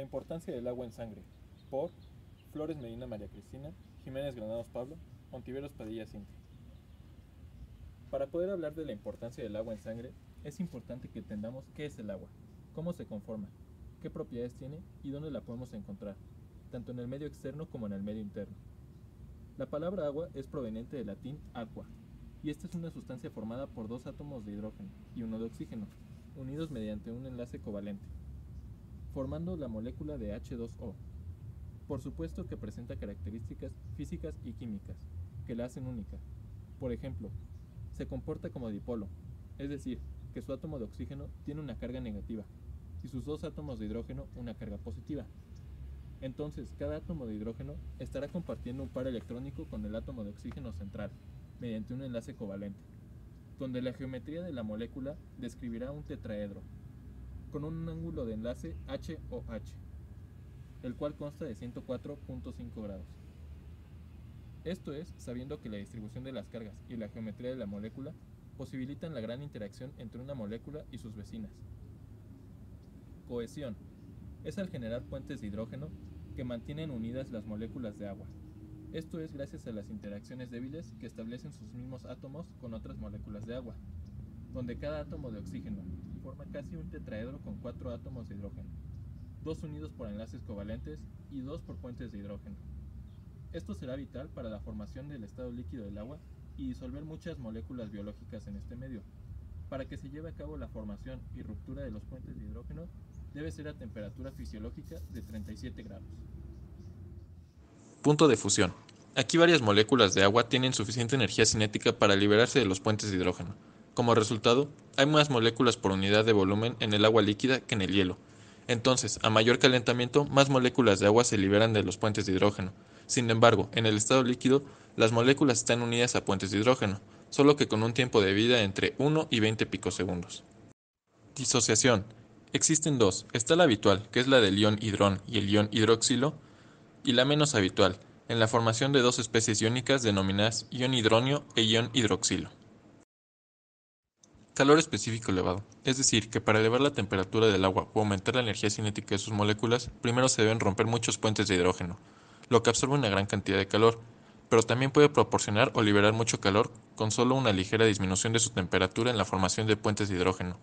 La importancia del agua en sangre, por Flores Medina María Cristina, Jiménez Granados Pablo, Ontiveros Padilla Cintia. Para poder hablar de la importancia del agua en sangre, es importante que entendamos qué es el agua, cómo se conforma, qué propiedades tiene y dónde la podemos encontrar, tanto en el medio externo como en el medio interno. La palabra agua es proveniente del latín aqua, y esta es una sustancia formada por dos átomos de hidrógeno y uno de oxígeno, unidos mediante un enlace covalente, formando la molécula de H2O. Por supuesto que presenta características físicas y químicas, que la hacen única. Por ejemplo, se comporta como dipolo, es decir, que su átomo de oxígeno tiene una carga negativa y sus dos átomos de hidrógeno una carga positiva. Entonces, cada átomo de hidrógeno estará compartiendo un par electrónico con el átomo de oxígeno central, mediante un enlace covalente, donde la geometría de la molécula describirá un tetraedro, con un ángulo de enlace HOH, el cual consta de 104.5 grados. Esto es, sabiendo que la distribución de las cargas y la geometría de la molécula posibilitan la gran interacción entre una molécula y sus vecinas. Cohesión es al generar puentes de hidrógeno que mantienen unidas las moléculas de agua. Esto es gracias a las interacciones débiles que establecen sus mismos átomos con otras moléculas de agua, donde cada átomo de oxígeno forma casi un tetraedro con 4 átomos de hidrógeno, 2 unidos por enlaces covalentes y 2 por puentes de hidrógeno. Esto será vital para la formación del estado líquido del agua y disolver muchas moléculas biológicas en este medio. Para que se lleve a cabo la formación y ruptura de los puentes de hidrógeno, debe ser a temperatura fisiológica de 37 grados. Punto de fusión. Aquí varias moléculas de agua tienen suficiente energía cinética para liberarse de los puentes de hidrógeno. Como resultado, hay más moléculas por unidad de volumen en el agua líquida que en el hielo. Entonces, a mayor calentamiento, más moléculas de agua se liberan de los puentes de hidrógeno. Sin embargo, en el estado líquido, las moléculas están unidas a puentes de hidrógeno, solo que con un tiempo de vida entre 1 y 20 picosegundos. Disociación. Existen dos. Está la habitual, que es la del ion hidrón y el ion hidroxilo, y la menos habitual, en la formación de dos especies iónicas denominadas ion hidronio e ion hidroxilo. Calor específico elevado, es decir, que para elevar la temperatura del agua o aumentar la energía cinética de sus moléculas, primero se deben romper muchos puentes de hidrógeno, lo que absorbe una gran cantidad de calor, pero también puede proporcionar o liberar mucho calor con solo una ligera disminución de su temperatura en la formación de puentes de hidrógeno,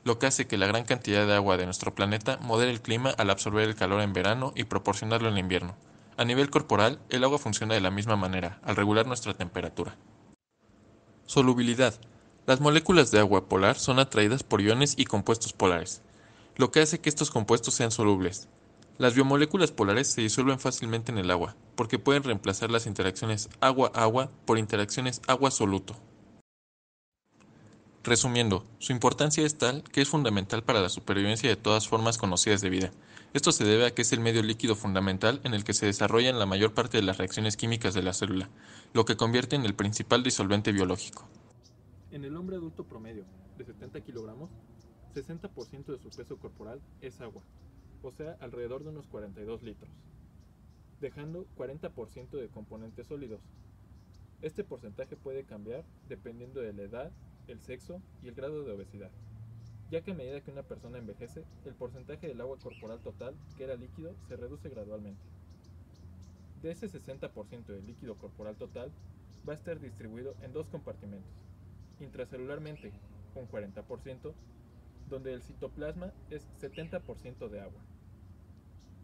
lo que hace que la gran cantidad de agua de nuestro planeta modere el clima al absorber el calor en verano y proporcionarlo en invierno. A nivel corporal, el agua funciona de la misma manera, al regular nuestra temperatura. Solubilidad. Las moléculas de agua polar son atraídas por iones y compuestos polares, lo que hace que estos compuestos sean solubles. Las biomoléculas polares se disuelven fácilmente en el agua, porque pueden reemplazar las interacciones agua-agua por interacciones agua-soluto. Resumiendo, su importancia es tal que es fundamental para la supervivencia de todas formas conocidas de vida. Esto se debe a que es el medio líquido fundamental en el que se desarrollan la mayor parte de las reacciones químicas de la célula, lo que convierte en el principal disolvente biológico. En el hombre adulto promedio, de 70 kilogramos, 60% de su peso corporal es agua, o sea, alrededor de unos 42 litros, dejando 40% de componentes sólidos. Este porcentaje puede cambiar dependiendo de la edad, el sexo y el grado de obesidad, ya que a medida que una persona envejece, el porcentaje del agua corporal total, que era líquido, se reduce gradualmente. De ese 60% del líquido corporal total, va a estar distribuido en dos compartimentos: intracelularmente, un 40%, donde el citoplasma es 70% de agua,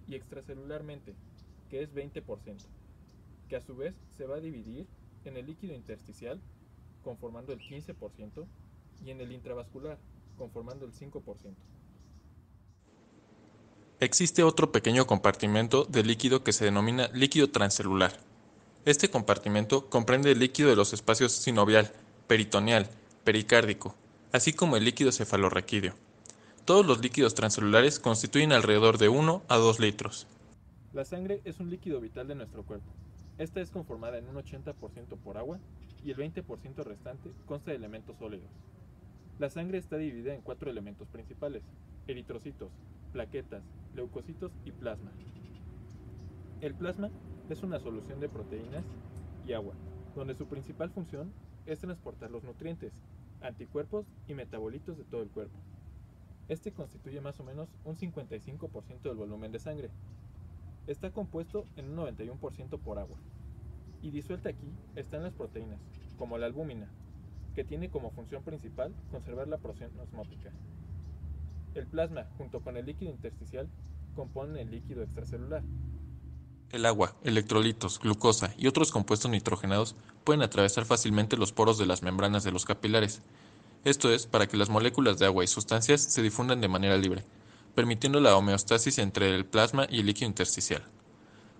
y extracelularmente, que es 20%, que a su vez se va a dividir en el líquido intersticial, conformando el 15%, y en el intravascular, conformando el 5%. Existe otro pequeño compartimento de líquido que se denomina líquido transcelular. Este compartimento comprende el líquido de los espacios sinovial, peritoneal, pericárdico, así como el líquido cefalorraquídeo. Todos los líquidos transcelulares constituyen alrededor de 1 a 2 litros. La sangre es un líquido vital de nuestro cuerpo. Esta es conformada en un 80% por agua y el 20% restante consta de elementos sólidos. La sangre está dividida en 4 elementos principales: eritrocitos, plaquetas, leucocitos y plasma. El plasma es una solución de proteínas y agua, donde su principal función es transportar los nutrientes, anticuerpos y metabolitos de todo el cuerpo. Este constituye más o menos un 55% del volumen de sangre. Está compuesto en un 91% por agua. Y disuelta aquí están las proteínas, como la albúmina, que tiene como función principal conservar la porción osmótica. El plasma, junto con el líquido intersticial, componen el líquido extracelular. El agua, electrolitos, glucosa y otros compuestos nitrogenados pueden atravesar fácilmente los poros de las membranas de los capilares. Esto es para que las moléculas de agua y sustancias se difundan de manera libre, permitiendo la homeostasis entre el plasma y el líquido intersticial.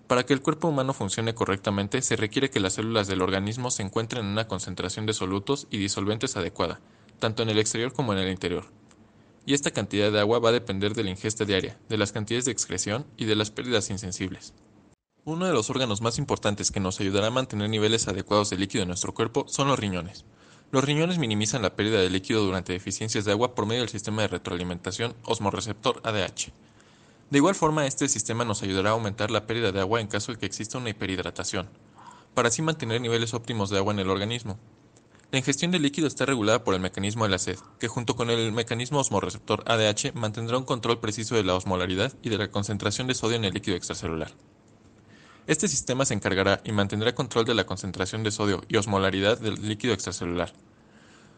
Para que el cuerpo humano funcione correctamente, se requiere que las células del organismo se encuentren en una concentración de solutos y disolventes adecuada, tanto en el exterior como en el interior. Y esta cantidad de agua va a depender de la ingesta diaria, de las cantidades de excreción y de las pérdidas insensibles. Uno de los órganos más importantes que nos ayudará a mantener niveles adecuados de líquido en nuestro cuerpo son los riñones. Los riñones minimizan la pérdida de líquido durante deficiencias de agua por medio del sistema de retroalimentación osmorreceptor ADH. De igual forma, este sistema nos ayudará a aumentar la pérdida de agua en caso de que exista una hiperhidratación, para así mantener niveles óptimos de agua en el organismo. La ingestión de líquido está regulada por el mecanismo de la sed, que junto con el mecanismo osmorreceptor ADH mantendrá un control preciso de la osmolaridad y de la concentración de sodio en el líquido extracelular. Este sistema se encargará y mantendrá control de la concentración de sodio y osmolaridad del líquido extracelular.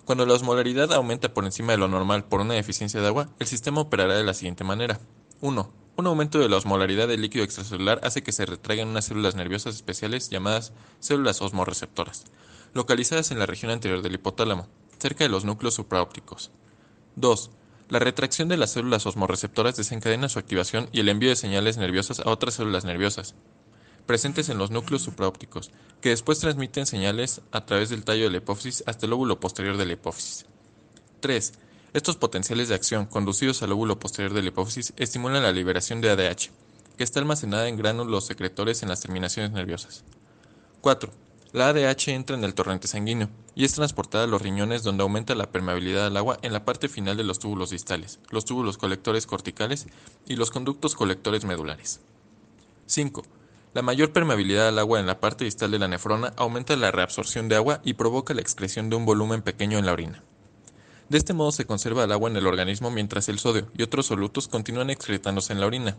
Cuando la osmolaridad aumenta por encima de lo normal por una deficiencia de agua, el sistema operará de la siguiente manera. 1. Un aumento de la osmolaridad del líquido extracelular hace que se retraigan unas células nerviosas especiales llamadas células osmorreceptoras, localizadas en la región anterior del hipotálamo, cerca de los núcleos supraópticos. 2. La retracción de las células osmorreceptoras desencadena su activación y el envío de señales nerviosas a otras células nerviosas, presentes en los núcleos supraópticos, que después transmiten señales a través del tallo de la hipófisis hasta el lóbulo posterior de la hipófisis. 3. Estos potenciales de acción conducidos al lóbulo posterior de la hipófisis estimulan la liberación de ADH, que está almacenada en gránulos secretores en las terminaciones nerviosas. 4. La ADH entra en el torrente sanguíneo y es transportada a los riñones, donde aumenta la permeabilidad al agua en la parte final de los túbulos distales, los túbulos colectores corticales y los conductos colectores medulares. 5. La mayor permeabilidad al agua en la parte distal de la nefrona aumenta la reabsorción de agua y provoca la excreción de un volumen pequeño en la orina. De este modo se conserva el agua en el organismo mientras el sodio y otros solutos continúan excretándose en la orina.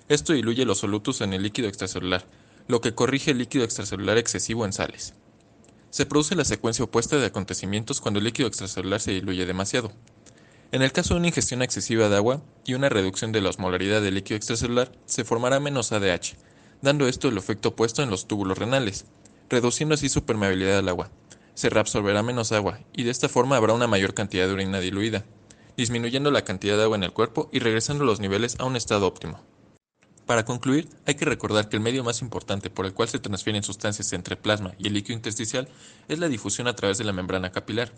Esto diluye los solutos en el líquido extracelular, lo que corrige el líquido extracelular excesivo en sales. Se produce la secuencia opuesta de acontecimientos cuando el líquido extracelular se diluye demasiado. En el caso de una ingestión excesiva de agua y una reducción de la osmolaridad del líquido extracelular, se formará menos ADH, dando esto el efecto opuesto en los túbulos renales, reduciendo así su permeabilidad al agua. Se reabsorberá menos agua y de esta forma habrá una mayor cantidad de orina diluida, disminuyendo la cantidad de agua en el cuerpo y regresando los niveles a un estado óptimo. Para concluir, hay que recordar que el medio más importante por el cual se transfieren sustancias entre plasma y el líquido intersticial es la difusión a través de la membrana capilar.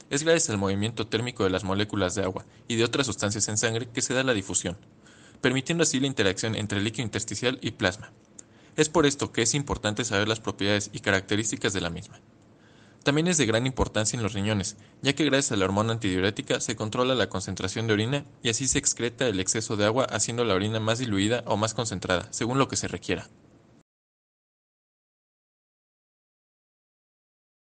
Es gracias al movimiento térmico de las moléculas de agua y de otras sustancias en sangre que se da la difusión, permitiendo así la interacción entre el líquido intersticial y plasma. Es por esto que es importante saber las propiedades y características de la misma. También es de gran importancia en los riñones, ya que gracias a la hormona antidiurética se controla la concentración de orina y así se excreta el exceso de agua, haciendo la orina más diluida o más concentrada, según lo que se requiera.